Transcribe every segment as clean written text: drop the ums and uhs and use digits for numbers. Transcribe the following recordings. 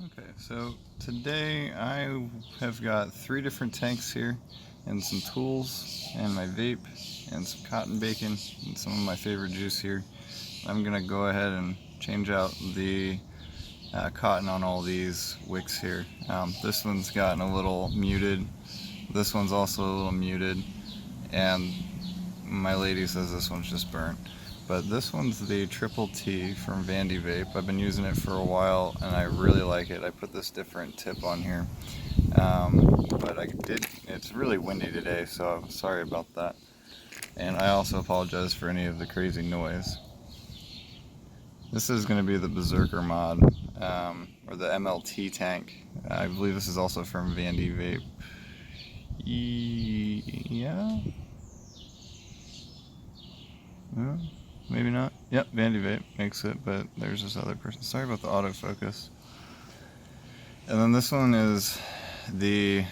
Okay, so today I have got 3 different tanks here and some tools and my vape and some cotton bacon and some of my favorite juice here. I'm gonna go ahead and change out the cotton on all these wicks here. This one's gotten a little muted, this one's also a little muted, and my lady says this one's just burnt. But this one's the Triple T from Vandy Vape. I've been using it for a while and I really like it. I put this different tip on here. But it's really windy today, so I'm sorry about that. And I also apologize for any of the crazy noise. This is going to be the Berserker mod, or the MLT tank. I believe this is also from Vandy Vape. Yeah? No? Maybe not. Yep, Vandy Vape makes it, but there's this other person. Sorry about the autofocus. And then this one is the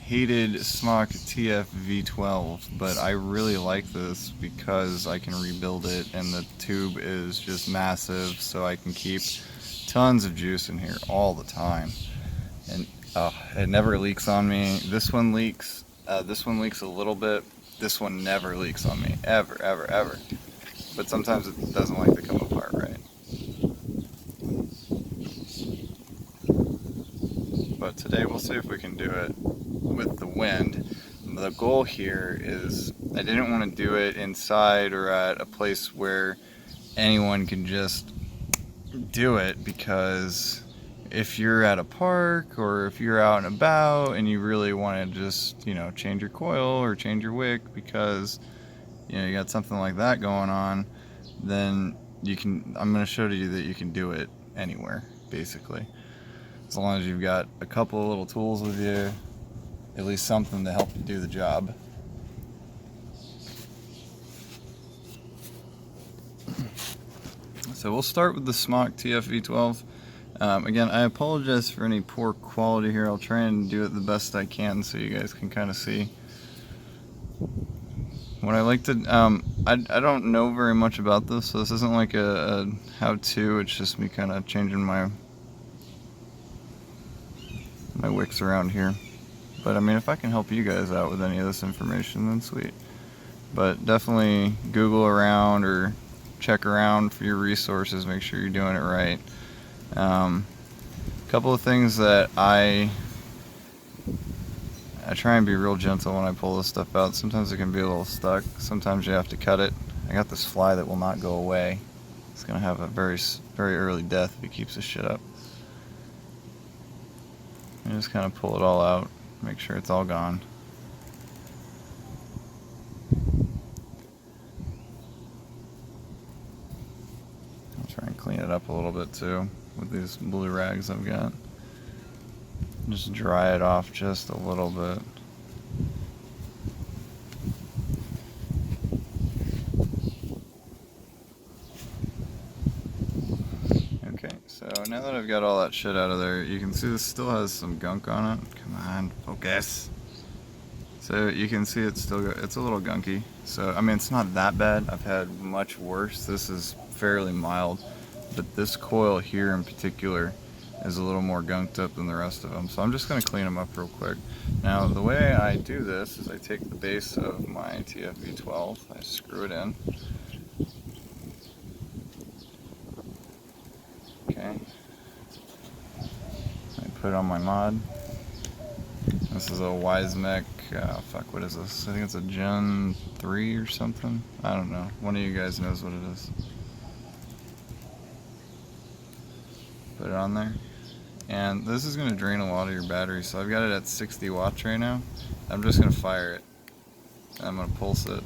hated Smock TFV12, but I really like this because I can rebuild it and the tube is just massive, so I can keep tons of juice in here all the time. And it never leaks on me. This one leaks a little bit. This one never leaks on me, ever, ever, ever. But sometimes it doesn't like to come apart right. But today we'll see if we can do it with the wind. The goal here is I didn't want to do it inside or at a place where anyone can just do it, because if you're at a park or if you're out and about and you really want to just, change your coil or change your wick because you got something like that going on, then I'm going to show you that you can do it anywhere, basically. As long as you've got a couple of little tools with you, at least something to help you do the job. So we'll start with the Smock TFV12. Again, I apologize for any poor quality here. I'll try and do it the best I can so you guys can kind of see. What I like to, I don't know very much about this, so this isn't like a how-to, it's just me kind of changing my wicks around here. But I mean, if I can help you guys out with any of this information, then sweet. But definitely Google around or check around for your resources, make sure you're doing it right. A couple of things that I try and be real gentle when I pull this stuff out. Sometimes it can be a little stuck. Sometimes you have to cut it. I got this fly that will not go away. It's going to have a very, very early death if he keeps this shit up. And just kind of pull it all out. Make sure it's all gone. I'll try and clean it up a little bit too with these blue rags I've got. Just dry it off just a little bit. Okay, so now that I've got all that shit out of there, you can see this still has some gunk on it. Come on, focus. So you can see it's a little gunky. So, I mean, it's not that bad. I've had much worse. This is fairly mild. But this coil here in particular is a little more gunked up than the rest of them. So I'm just going to clean them up real quick. Now, the way I do this is I take the base of my TFV12, I screw it in. Okay. I put it on my mod. This is a Wismec, what is this? I think it's a Gen 3 or something. I don't know. One of you guys knows what it is. Put it on there. And this is going to drain a lot of your battery, so I've got it at 60 watts right now. I'm just going to fire it. I'm going to pulse it.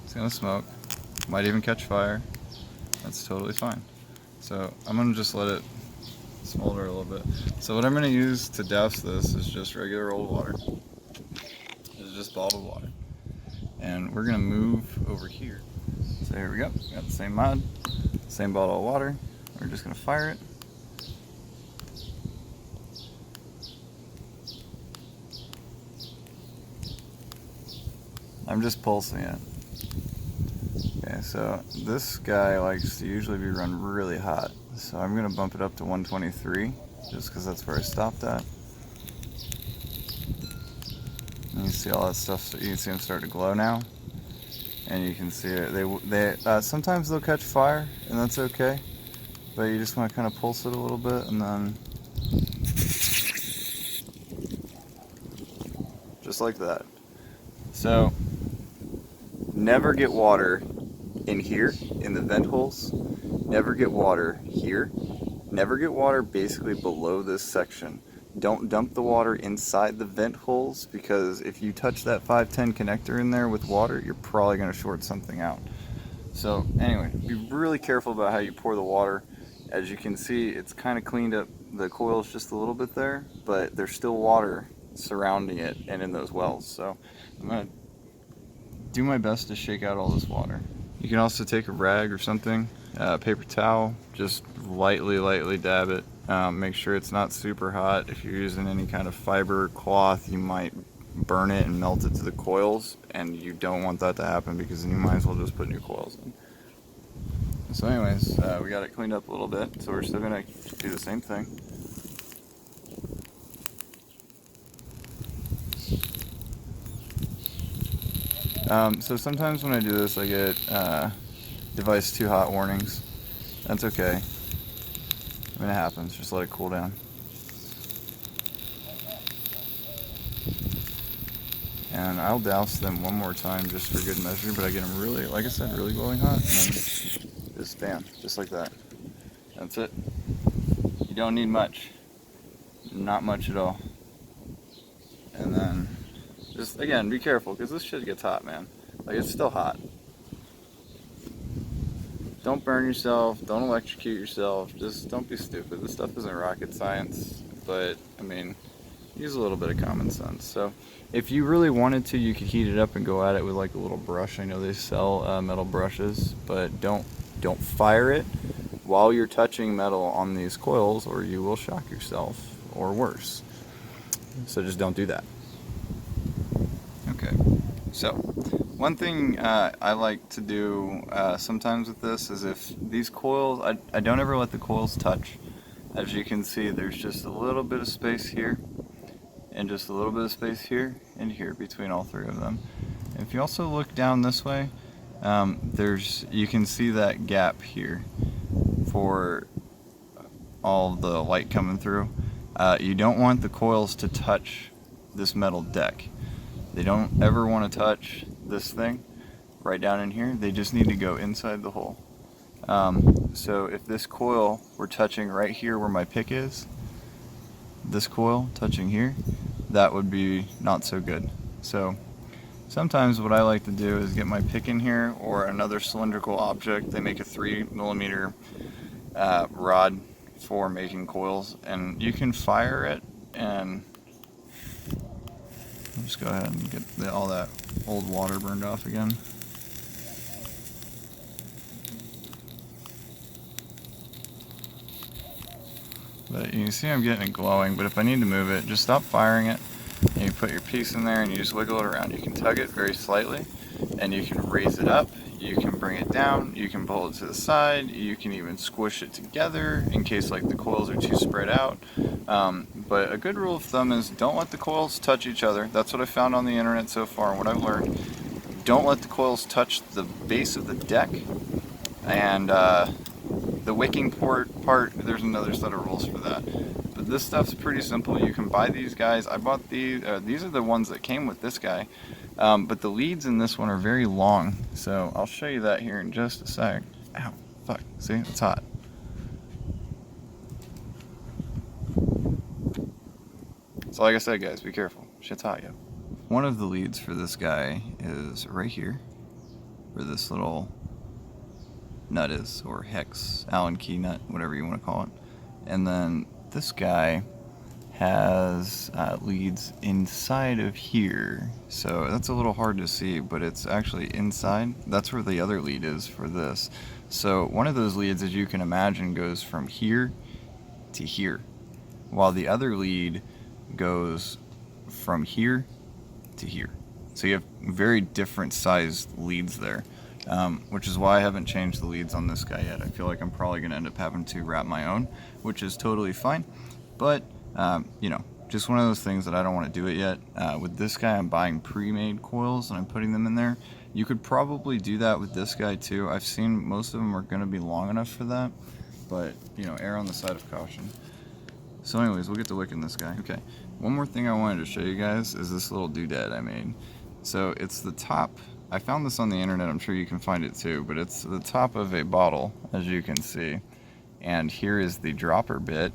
It's going to smoke. Might even catch fire. That's totally fine. So I'm going to just let it smolder a little bit. So what I'm going to use to douse this is just regular old water. It's just bottled water. And we're going to move over here. So here we go. Got the same mod, same bottle of water. We're just going to fire it. I'm just pulsing it. Okay, so this guy likes to usually be run really hot. So I'm going to bump it up to 123 just because that's where I stopped at. And you see all that stuff, so you can see them start to glow now. And you can see it. Sometimes they'll catch fire, and that's okay. But you just want to kind of pulse it a little bit, and then just like that. So never get water in here, in the vent holes. Never get water here. Never get water basically below this section. Don't dump the water inside the vent holes, because if you touch that 510 connector in there with water, you're probably going to short something out. So anyway, be really careful about how you pour the water. As you can see, it's kind of cleaned up the coils just a little bit there, but there's still water surrounding it and in those wells. So I'm going to do my best to shake out all this water. You can also take a rag or something, paper towel, just lightly dab it. Make sure it's not super hot. If you're using any kind of fiber cloth, you might burn it and melt it to the coils, and you don't want that to happen, because then you might as well just put new coils in. So anyways, we got it cleaned up a little bit, so we're still going to do the same thing. So sometimes when I do this, I get device too hot warnings. That's okay. I mean, it happens. Just let it cool down. And I'll douse them one more time just for good measure, but I get them really, like I said, really glowing hot, and then just bam, just like that. That's it. You don't need much. Not much at all. And then just, again, be careful, because this shit gets hot, man. Like, it's still hot. Don't burn yourself, don't electrocute yourself, just don't be stupid. This stuff isn't rocket science, but, I mean, use a little bit of common sense. So, if you really wanted to, you could heat it up and go at it with like a little brush. I know they sell metal brushes, but don't fire it while you're touching metal on these coils, or you will shock yourself, or worse. So just don't do that. Okay, so one thing I like to do sometimes with this is, if these coils, I don't ever let the coils touch. As you can see, there's just a little bit of space here, and just a little bit of space here and here between all three of them. And if you also look down this way, you can see that gap here for all the light coming through. You don't want the coils to touch this metal deck. They don't ever want to touch this thing right down in here. They just need to go inside the hole. So if this coil were touching right here where my pick is, this coil touching here, that would be not so good. So sometimes what I like to do is get my pick in here, or another cylindrical object. They make a 3mm rod for making coils, and you can fire it, and just go ahead and get all that old water burned off again. But you can see I'm getting it glowing, but if I need to move it, just stop firing it, and you put your piece in there and you just wiggle it around. You can tug it very slightly, and you can raise it up, you can bring it down, you can pull it to the side, you can even squish it together in case like the coils are too spread out. But a good rule of thumb is, don't let the coils touch each other. That's what I found on the internet so far, and what I've learned. Don't let the coils touch the base of the deck, and the wicking part, there's another set of rules for that. But this stuff's pretty simple. You can buy these guys. I bought these are the ones that came with this guy. But the leads in this one are very long. So I'll show you that here in just a sec. Ow, fuck, see, it's hot. So like I said, guys, be careful. Shit's hot, yo. One of the leads for this guy is right here, where this little nut is, or hex, Allen key nut, whatever you want to call it. And then this guy has leads inside of here, so that's a little hard to see, but it's actually inside. That's where the other lead is for this. So one of those leads, as you can imagine, goes from here to here, while the other lead goes from here to here. So you have very different sized leads there. which is why I haven't changed the leads on this guy yet. I feel like I'm probably going to end up having to wrap my own, which is totally fine. But, you know, just one of those things that I don't want to do it yet. With this guy, I'm buying pre-made coils and I'm putting them in there. You could probably do that with this guy too. I've seen most of them are going to be long enough for that, but, you know, err on the side of caution. So anyways, we'll get to wicking this guy. Okay, one more thing I wanted to show you guys is this little doodad I made. So it's the top, I found this on the internet, I'm sure you can find it too, but it's the top of a bottle, as you can see. And here is the dropper bit.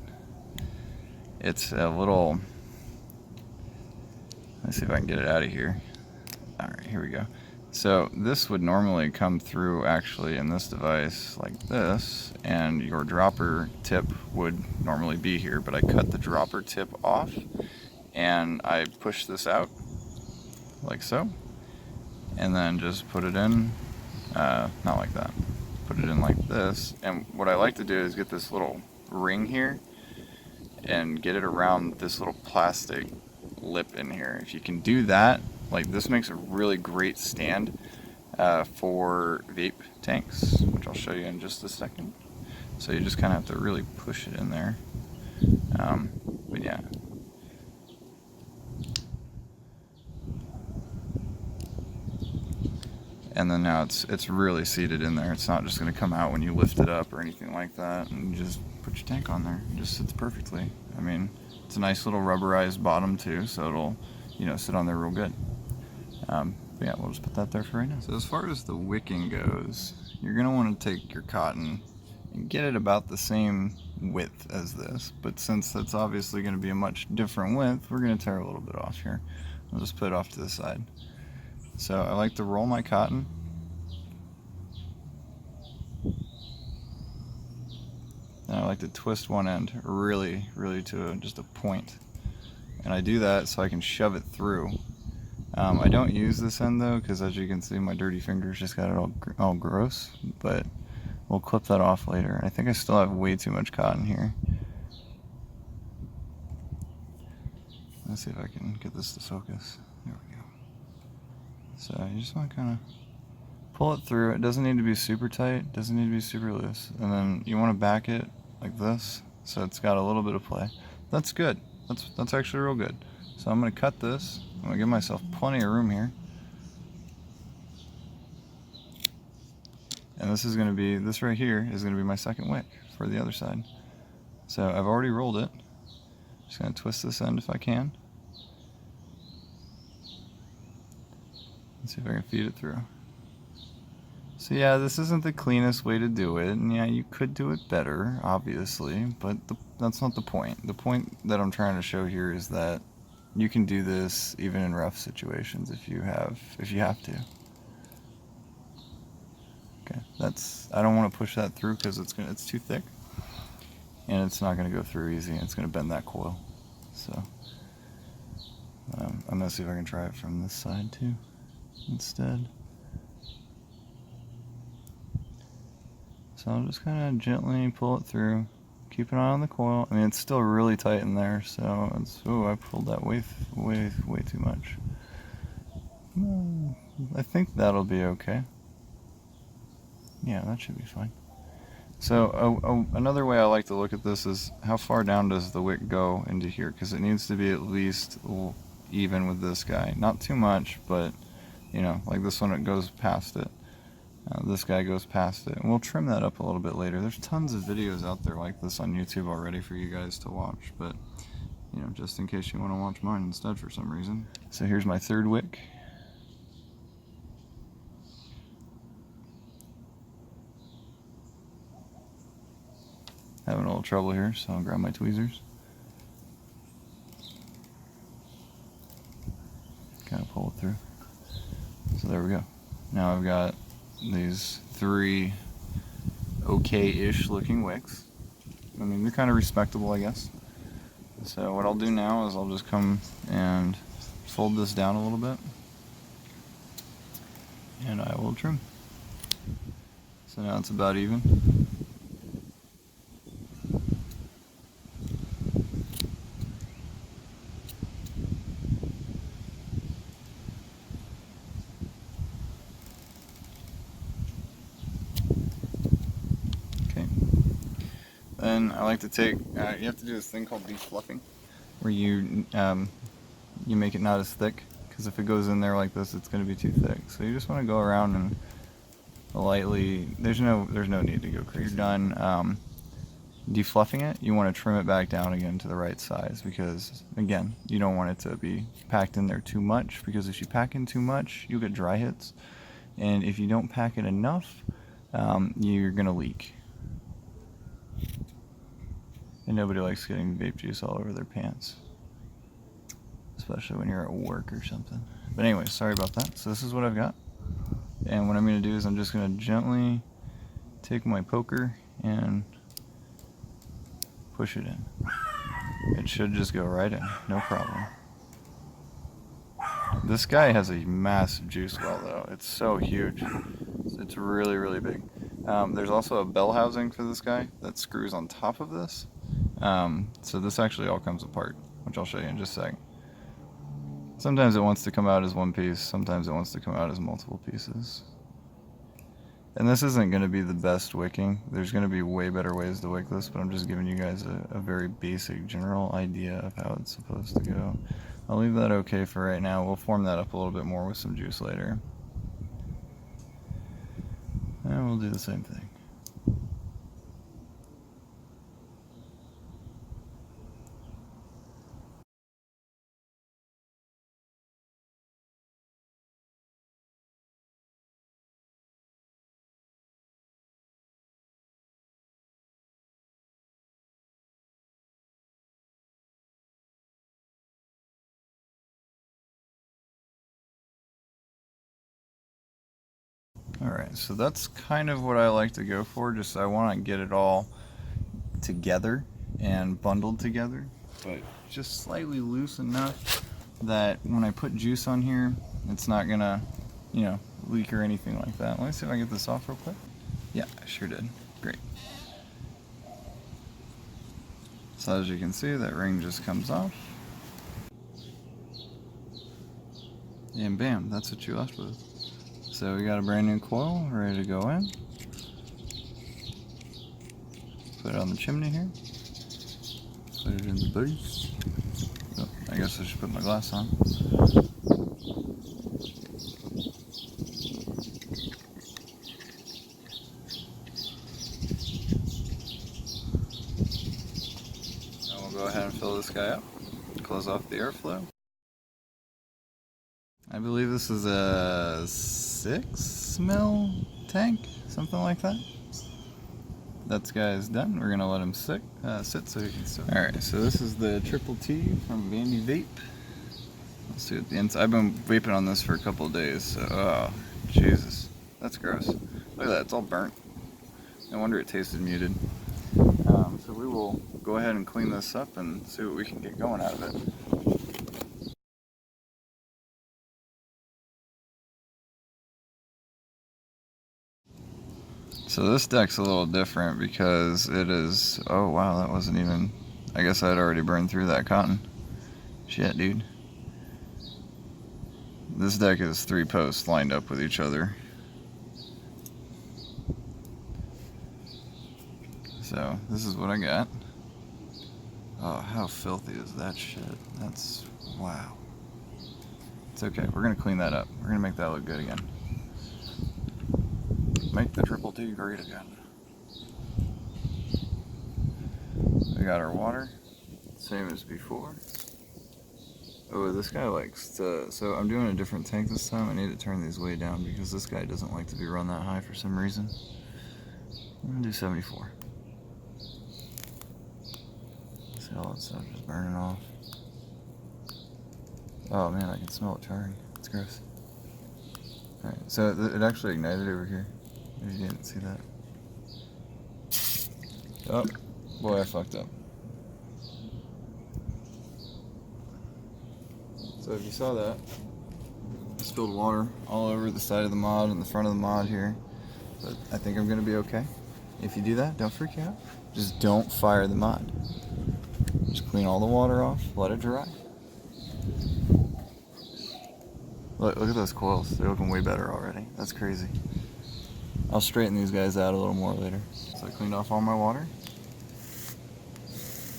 It's a little, let's see if I can get it out of here. All right, here we go. So this would normally come through actually in this device like this, and your dropper tip would normally be here, but I cut the dropper tip off and I push this out like so, and then just put it in, not like that, put it in like this. And what I like to do is get this little ring here and get it around this little plastic lip in here. If you can do that, like this makes a really great stand for vape tanks, which I'll show you in just a second. So you just kind of have to really push it in there. But yeah. And then now it's really seated in there. It's not just going to come out when you lift it up or anything like that. And you just put your tank on there. It just sits perfectly. I mean, it's a nice little rubberized bottom too, so it'll, you know, sit on there real good. But yeah, we'll just put that there for right now. So as far as the wicking goes, you're going to want to take your cotton and get it about the same width as this. But since that's obviously going to be a much different width, we're going to tear a little bit off here. I'll just put it off to the side. So I like to roll my cotton. And I like to twist one end really to just a point. And I do that so I can shove it through. I don't use this end though, because as you can see, my dirty fingers just got it all gross, but we'll clip that off later. I think I still have way too much cotton here. Let's see if I can get this to focus. There we go. So you just want to kind of pull it through. It doesn't need to be super tight, doesn't need to be super loose. And then you want to back it like this, so it's got a little bit of play. That's good. That's actually real good. So I'm going to cut this. I'm going to give myself plenty of room here. And this is going to be, this right here is going to be my second wick for the other side. So I've already rolled it. Just going to twist this end if I can. Let's see if I can feed it through. So yeah, this isn't the cleanest way to do it, and yeah, you could do it better, obviously, but that's not the point. The point that I'm trying to show here is that you can do this even in rough situations if you have to. Okay, I don't want to push that through because it's too thick, and it's not going to go through easy. It's going to bend that coil. So I'm going to see if I can try it from this side too instead. So I'll just kind of gently pull it through, keep an eye on the coil. I mean, it's still really tight in there, so I pulled that way too much. I think that'll be okay. Yeah, that should be fine. So another way I like to look at this is how far down does the wick go into here, because it needs to be at least even with this guy. Not too much, but you know, like this one, it goes past it. This guy goes past it, and we'll trim that up a little bit later. There's tons of videos out there like this on YouTube already for you guys to watch, but you know, just in case you want to watch mine instead for some reason. So here's my third wick. Having a little trouble here, so I'll grab my tweezers. Kind of pull it through. So there we go. Now I've got these 3 okay-ish looking wicks. I mean, they're kind of respectable, I guess. So what I'll do now is I'll just come and fold this down a little bit, and I will trim. So now it's about even. Then I like to take, you have to do this thing called defluffing, where you make it not as thick, because if it goes in there like this, it's going to be too thick. So you just want to go around and lightly, there's no need to go crazy. You're done defluffing it, you want to trim it back down again to the right size, because again, you don't want it to be packed in there too much, because if you pack in too much, you'll get dry hits, and if you don't pack it enough, you're going to leak. And nobody likes getting vape juice all over their pants, especially when you're at work or something. But anyway, sorry about that. So this is what I've got, and what I'm going to do is I'm just going to gently take my poker and push it in. It should just go right in, no problem. This guy has a massive juice well though. It's so huge. It's really, really big. There's also a bell housing for this guy that screws on top of this. So this actually all comes apart, which I'll show you in just a second. Sometimes it wants to come out as one piece, sometimes it wants to come out as multiple pieces. And this isn't going to be the best wicking. There's going to be way better ways to wick this, but I'm just giving you guys a very basic general idea of how it's supposed to go. I'll leave that okay for right now. We'll form that up a little bit more with some juice later. And we'll do the same thing. Alright, so that's kind of what I like to go for, just I want to get it all together and bundled together, but just slightly loose enough that when I put juice on here, it's not gonna, you know, leak or anything like that. Let me see if I can get this off real quick. Yeah, I sure did. Great. So as you can see, that ring just comes off. And bam, that's what you left with. So we got a brand new coil ready to go in. Put it on the chimney here. Put it in the base. Oh, I guess I should put my glass on. Now we'll go ahead and fill this guy up. Close off the airflow. I believe this is a 6 mil tank, something like that. That guy is done. We're gonna let him sit so he can sit. All right, so this is the Triple T from Vandy Vape. Let's see what the inside. I've been vaping on this for a couple of days, so oh Jesus, that's gross. Look at that, it's all burnt. No wonder it tasted muted. So we will go ahead and clean this up and see what we can get going out of it. So this deck's a little different because it is, oh wow, that wasn't even, I guess I'd already burned through that cotton. Shit, dude. This deck is 3 posts lined up with each other. So this is what I got. Oh, how filthy is that shit? That's, wow. It's okay, we're gonna clean that up. We're gonna make that look good again. Make the Triple T great again. We got our water, same as before. Oh, this guy likes to, so I'm doing a different tank this time. I need to turn these way down because this guy doesn't like to be run that high for some reason. I'm gonna do 74. See all that stuff just burning off. Oh man, I can smell it charring. It's gross. Alright, so it actually ignited over here. If you didn't see that. Oh, boy, I fucked up. So if you saw that, I spilled water all over the side of the mod and the front of the mod here. But I think I'm gonna be okay. If you do that, don't freak out. Just don't fire the mod. Just clean all the water off, let it dry. Look at those coils. They're looking way better already. That's crazy. I'll straighten these guys out a little more later. So I cleaned off all my water.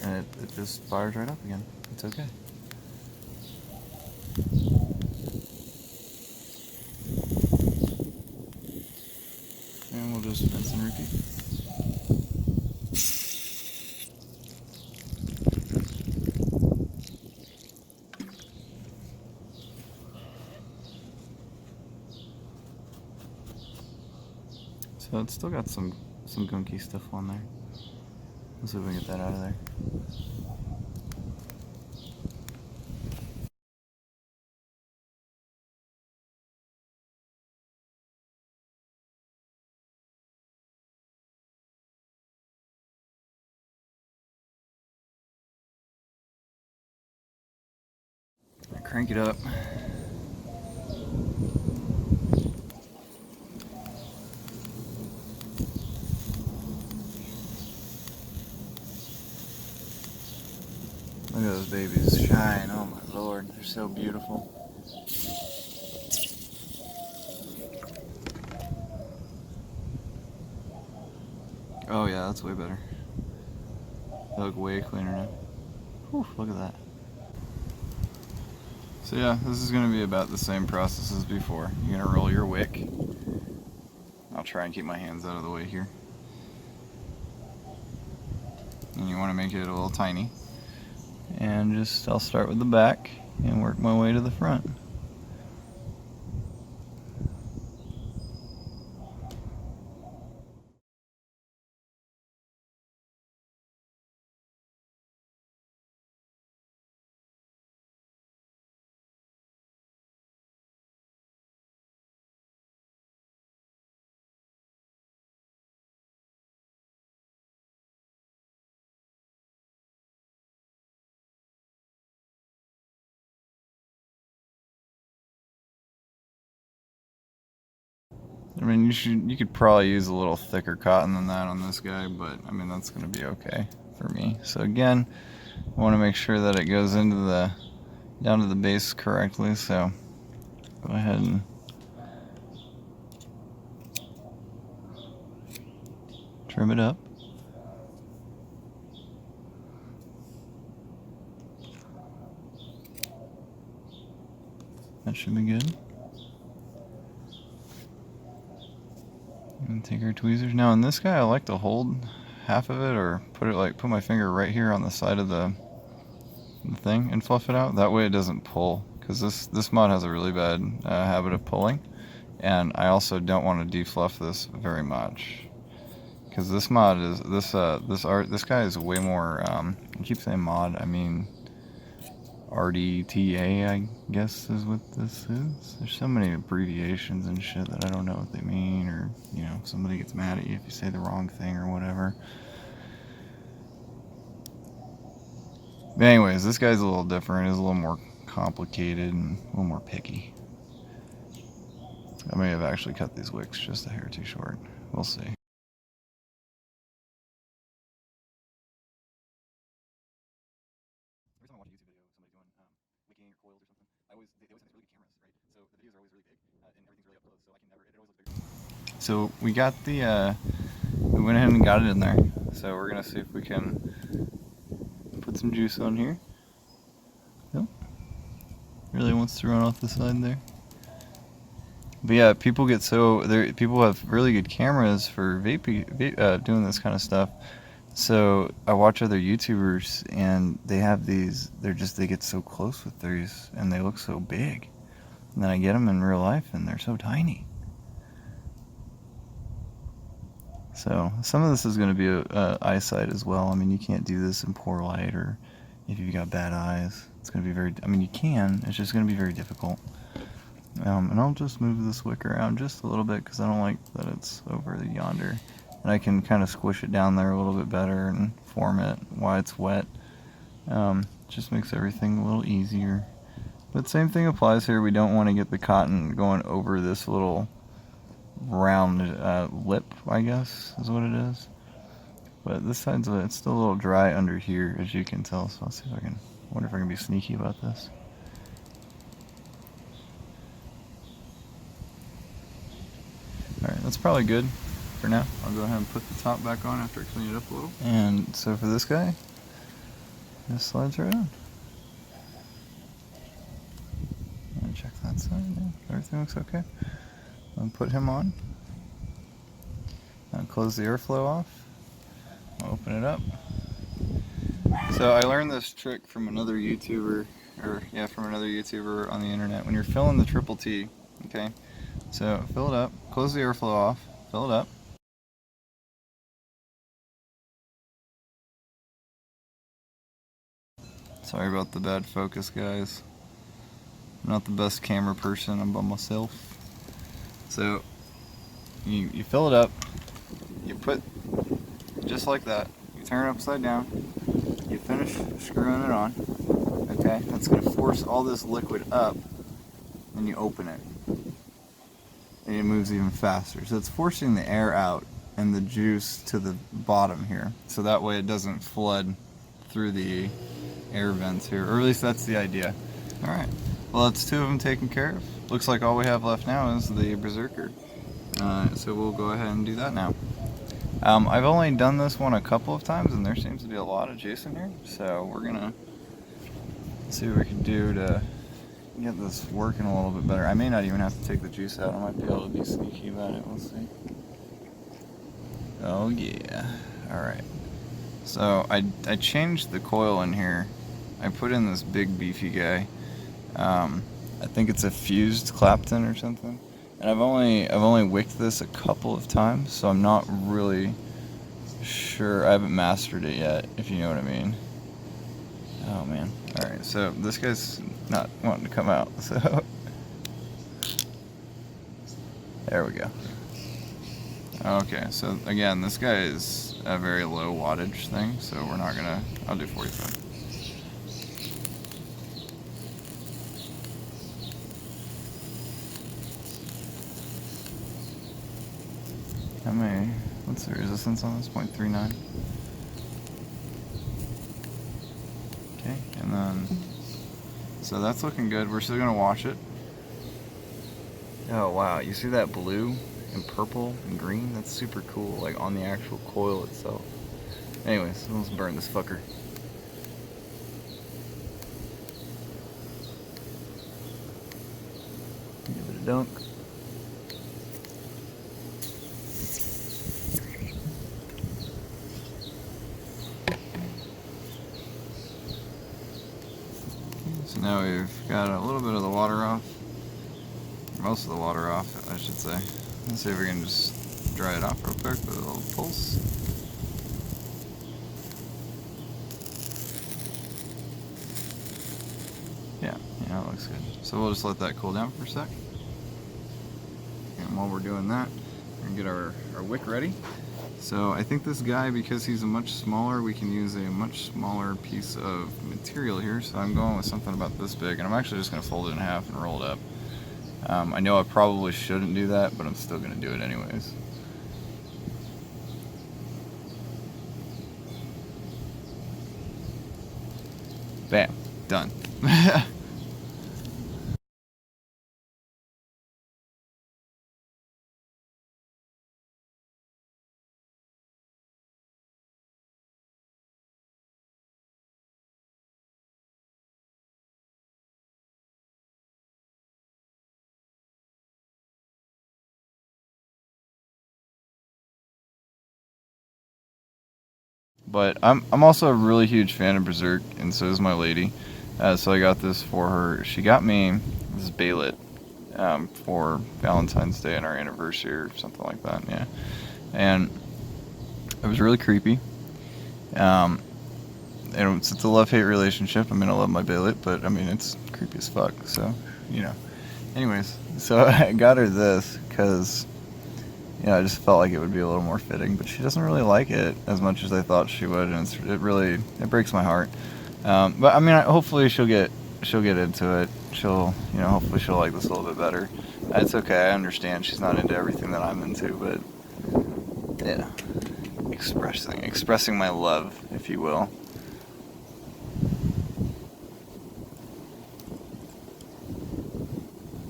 and it just fires right up again. It's okay. And we'll just rinse and repeat. So it's still got some gunky stuff on there. Let's see if we can get that out of there. Crank it up. Look at those babies shine. Oh my lord, they're so beautiful. Oh yeah, that's way better. They look way cleaner now. Whew, look at that. So yeah, this is going to be about the same process as before. You're going to roll your wick. I'll try and keep my hands out of the way here. And you want to make it a little tiny. And just, I'll start with the back and work my way to the front. I mean, you could probably use a little thicker cotton than that on this guy, but I mean, that's going to be okay for me. So again, I want to make sure that it goes into down to the base correctly, so go ahead and trim it up. That should be good. And take our tweezers. Now in this guy, I like to hold half of it, or put my finger right here on the side of the thing and fluff it out. That way it doesn't pull, because this mod has a really bad habit of pulling, and I also don't want to defluff this very much, because this mod is this guy is way more. I keep saying mod, I mean RDTA, I guess is what this is. There's so many abbreviations and shit that I don't know what they mean, or you know, somebody gets mad at you if you say the wrong thing or whatever. But anyways, this guy's a little different. He's a little more complicated and a little more picky. I may have actually cut these wicks just a hair too short. We'll see. Every time I watch a YouTube video of somebody doing wicking or coils or something, they always have these really good cameras, right? So the videos are always really big, and everything's really up close, so I can never, it always looks bigger. So we got we went ahead and got it in there. So we're gonna see if we can put some juice on here. Nope. Really wants to run off the side there. But yeah, people have really good cameras for doing this kind of stuff. So I watch other YouTubers and they have these, they get so close with these and they look so big. And then I get them in real life and they're so tiny. So some of this is going to be eyesight as well. I mean, you can't do this in poor light, or if you've got bad eyes. It's going to be I mean, you can, it's just going to be very difficult. And I'll just move this wick around just a little bit because I don't like that it's over yonder. And I can kind of squish it down there a little bit better and form it while it's wet. Just makes everything a little easier. But same thing applies here. We don't want to get the cotton going over this little round lip, I guess is what it is. But this side's it's still a little dry under here, as you can tell. So I'll see if I wonder if I can be sneaky about this. Alright, that's probably good for now. I'll go ahead and put the top back on after I clean it up a little. And so for this guy, Just slides right on. Check that side. Yeah, everything looks okay. I'll put him on. I'll close the airflow off. I'll open it up. So I learned this trick from another YouTuber, from another YouTuber on the internet. When you're filling the triple T, okay, so fill it up, close the airflow off, fill it up. Sorry about the bad focus, guys. I'm not the best camera person, I'm by myself. So you fill it up, you put, just like that, you turn it upside down, you finish screwing it on, okay? That's going to force all this liquid up, and you open it. And it moves even faster. So it's forcing the air out and the juice to the bottom here. So that way it doesn't flood through the air vents here, or at least that's the idea. Alright, well that's two of them taken care of. Looks like all we have left now is the Berserker. So we'll go ahead and do that now. I've only done this one a couple of times and there seems to be a lot of juice in here. So we're gonna see what we can do to get this working a little bit better. I may not even have to take the juice out. I might be able to be sneaky about it. We'll see. Oh yeah. Alright. So I changed the coil in here. I put in this big beefy guy. I think it's a fused Clapton or something. And I've only wicked this a couple of times, so I'm not really sure. I haven't mastered it yet, if you know what I mean. Oh man. Alright, so this guy's not wanting to come out, so there we go. Okay, so again, this guy is a very low wattage thing, so we're not gonna, I'll do 45. How many, what's the resistance on this? 0.39. Okay, and then, so that's looking good. We're still gonna wash it. Oh wow, you see that blue and purple and green? That's super cool, like on the actual coil itself. Anyways, let's burn this fucker. Give it a dunk. So now we've got a little bit of the water off. Most of the water off, I should say. Let's see if we can just dry it off real quick with a little pulse. Yeah, it looks good. So we'll just let that cool down for a sec. And while we're doing that, we're gonna get our wick ready. So I think this guy, because he's a much smaller, we can use a much smaller piece of material here. So I'm going with something about this big, and I'm actually just gonna fold it in half and roll it up. I know I probably shouldn't do that, but I'm still gonna do it anyways. Bam, done. But I'm also a really huge fan of Berserk, and so is my lady. So I got this for her. She got me this Baylet for Valentine's Day and our anniversary or something like that. Yeah, and it was really creepy. And it's a love-hate relationship. I mean, I love my Baylet, but I mean, it's creepy as fuck. So, you know. Anyways, so I got her this because, you know, I just felt like it would be a little more fitting, but she doesn't really like it as much as I thought she would, and it breaks my heart. But I mean, hopefully she'll get into it. Hopefully she'll like this a little bit better. It's okay. I understand she's not into everything that I'm into, but yeah, expressing my love, if you will.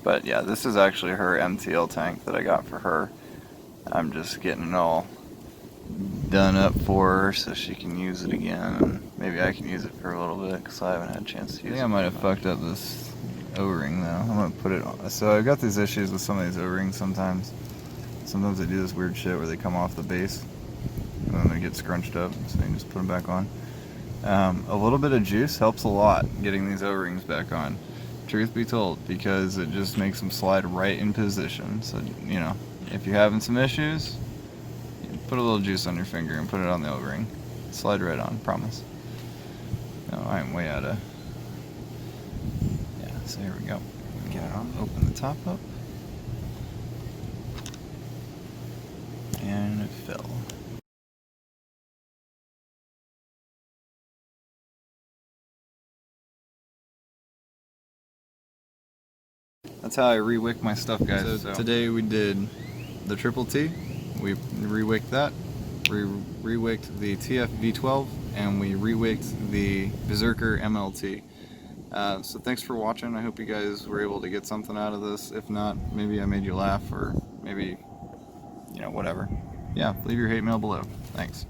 But yeah, this is actually her MTL tank that I got for her. I'm just getting it all done up for her so she can use it again, and maybe I can use it for a little bit because I haven't had a chance to use it. I think I might have fucked up this O-ring though. I'm gonna put it on. So I've got these issues with some of these O-rings sometimes. Sometimes they do this weird shit where they come off the base and then they get scrunched up, so you can just put them back on. A little bit of juice helps a lot getting these O-rings back on, truth be told, because it just makes them slide right in position. So, you know, if you're having some issues, put a little juice on your finger and put it on the O-ring. Slide right on, promise. No, I am way out of... Yeah, so here we go. Get it on, open the top up. And it fell. That's how I re-wick my stuff, guys. So today we did the Triple T. We re-wicked that. We re-wicked the TFV12, and we re-wicked the Berserker MLT. So thanks for watching. I hope you guys were able to get something out of this. If not, maybe I made you laugh, or maybe, you know, whatever. Yeah, leave your hate mail below. Thanks.